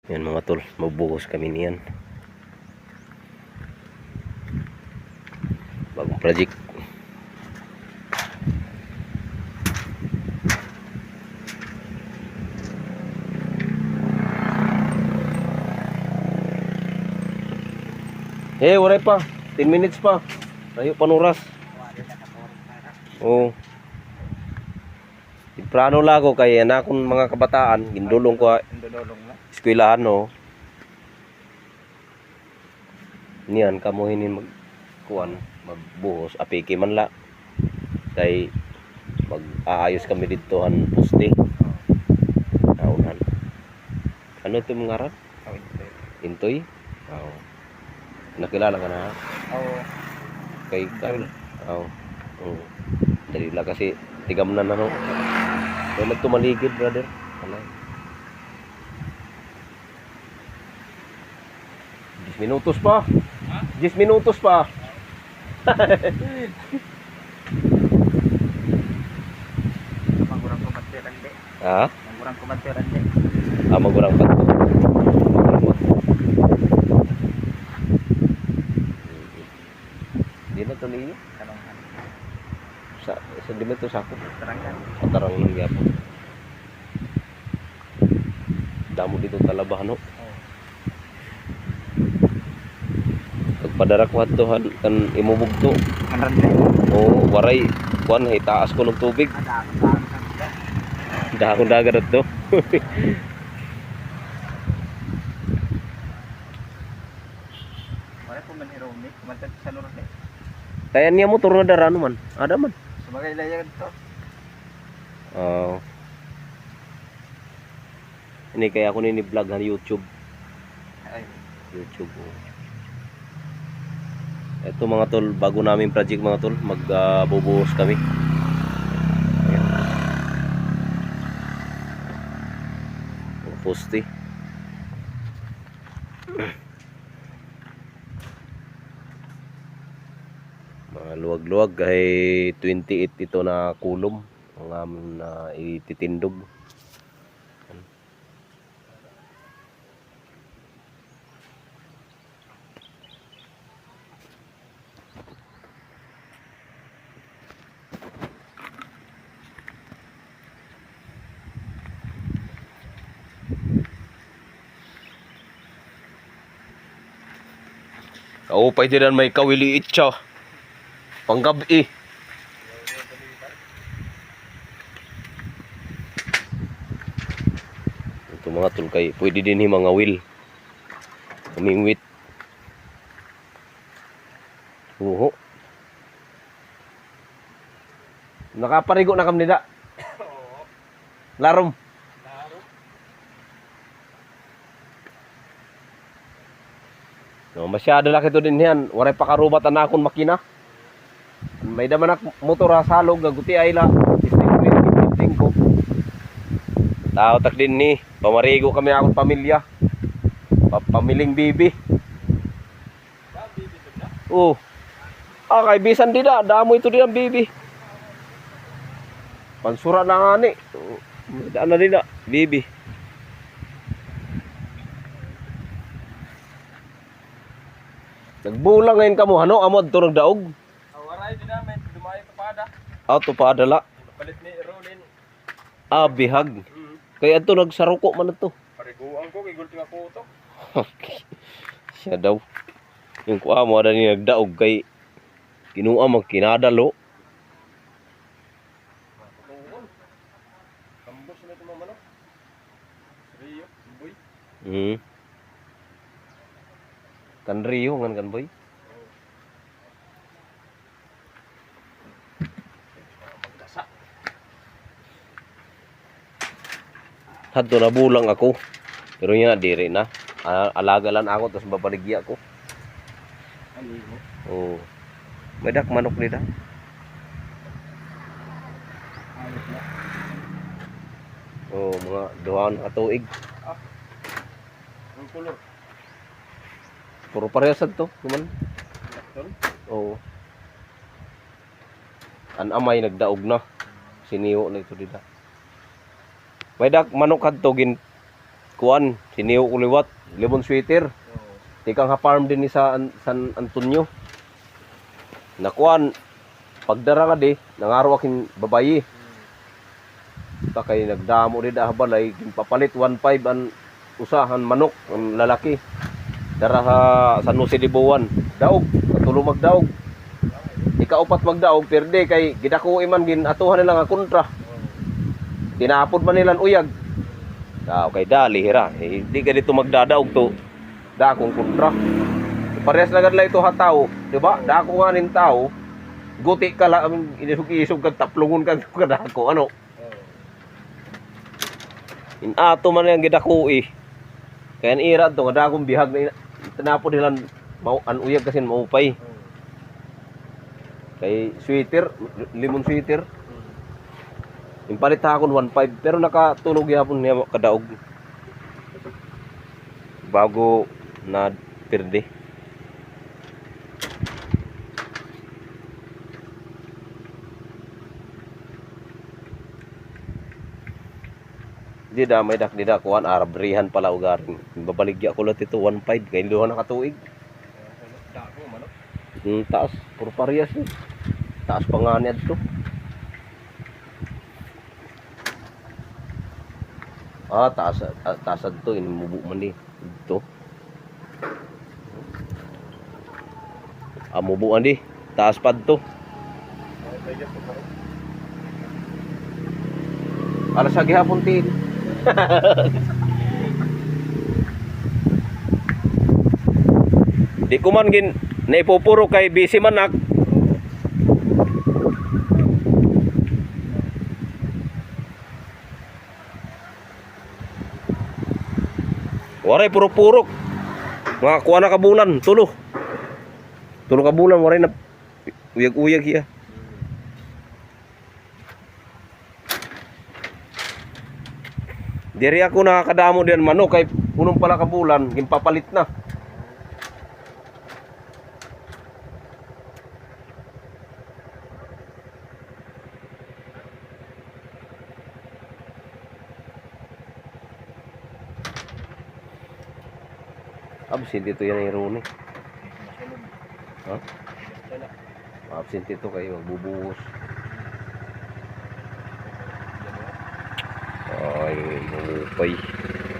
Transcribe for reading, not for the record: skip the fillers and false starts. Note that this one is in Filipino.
Yan mga tol, magbuhos kami niyan. Bagong project. Waray pa. 10 minutes pa. Ayo panuras. Oh. Iprano lago kay anak kong mga kabataan, gindulong ko eskwelahan no. Niyan kamo hinin magkuan, magbuhos apiki man la. Kay mag-aayos kami dito an poste. Naunan. Ano ito mga rat? Intoy? Oo. Nakilala ka na? Oo. Kay Carl? Oo. Oo. Dali lang kasi tigam na no. May nagtumaligid brother. Ano? 10 minutos pa. 10 minutos pa. Magurang kumatiran di. Ha? Magurang kumatiran di. Magurang pa. Di na to niyo. Tanonghan. Sa di ba to sakop? Tarangan. Sa tarang ng gyapon. Damo dito talabahan no. Pagpadarak wadto kan imubugto. Kanran di. Oh, waray kuan hay taas ko ng tubig. Dahon dagat to. Wala po man ironic. Kumantat sa lurot di. Tayan niya motor na darano man. Ada man. Sumagay layag to. Oh. Ini kaya ako ni-vlog sa YouTube. Ay. YouTube. Oh. Ito mga tol, bago namin project mga tol, magbubuhos kami. Ayan. Poste. Mga luwag-luwag ay 28 ito na kulom ang amon na ititindog. Kaupay din may kawiliit siya. Panggabi. Ito mga tol kay pwede din mga will. Kumingwit. Uho. Nakaparigo na kam nila. Larom. No, masyado laki to din yan. Waray pakarubat na akong makina. May daman ak motor salog gaguti ay la. Isting ko. Tao tak din ni. Pamarigo kami akong pamilya. Pamiling bibi. Oh. Kay bisan din na. Damo ito din ang bibi. Pansura na nga ni. Daan na din na. Bibi. Nagbulang ngayon kamo ano amod to nagdaog. Waray din namin. Dumayo papada. Tupada la. Palit ni Rolin. Bihag. Kaya ito nagsaruko man ito. Pariguan ko. Kigulti ako ito. Siya daw. Yung kuha mo ada ni nagdaog kay kinuha magkinadalo. Kambos na ito mamano. Rio. Boy. Kan Rio ngan kan boy. Hadto na bulang ako. Pero nya diri na. Alaga lang ako tapos babaligya ko. Aligo. Oh. May dak manok nila. Ayos na. Oh, mga duhaan ka tuig. Ang kulor. Puro parehas to, kuman. Oo. An amay nagdaog na. Siniyo na ito dito. May dak manok kadto gin kuan, siniho ko liwat, lemon sweater. Oo. Tikang ha-farm din ni sa San Antonio. Nakuan, pagdara ka di, nangaro aking babayi. Ta kay nagdamo di da balay, papalit 1.5 ang usahan manok, ang lalaki. Dara sa San Jose de Buwan, daog, katulo magdaog. Ikaupat magdaog, perde kay gidako iman gin atuhan nila nga kontra. Tinapod man nilang uyag. Okay, dali hira. Hindi ka dito magdadaog to. Dakong kontra. Parehas na gadla ito hataw, di ba? Dako nga nin tao. Guti ka lang, inisog-isog kag taplungon kag kadako, ano? Oo. Inato man yang gidako eh. Kaya ira to nga dakong bihag na tinapod nilang an uyag kasi maupay. Oo. Kay sweater, lemon sweater. Yung palit akon 1.5 pero nakatulog yapon niya kadaog. Bago na perde. Di da may dak di da kuan arabrihan pala ugaring. Babaligya ko lang ito 1.5 kay duha nakatuig. Dako manok. Taas, puro parehas eh. Taas pa nga niya dito. Taas dito, inimubo man di. Dito. Mubuan di. Taas pa dito. Ay, pwede po manok. Alas sa gihapon tin. Di ko man gin naipupuro kay busy manak. Waray puro-purok. Mga kuha na kabulan, tulo. Tulo kabulan, waray na uyag-uyag iya. Diri ako nakakadamo diyan manok kay punong pala kabulan, gimpapalit na. Absent ito yan yung Ronnie. Ha? Absent ito kayo, magbubuhos. Ay, lumupay.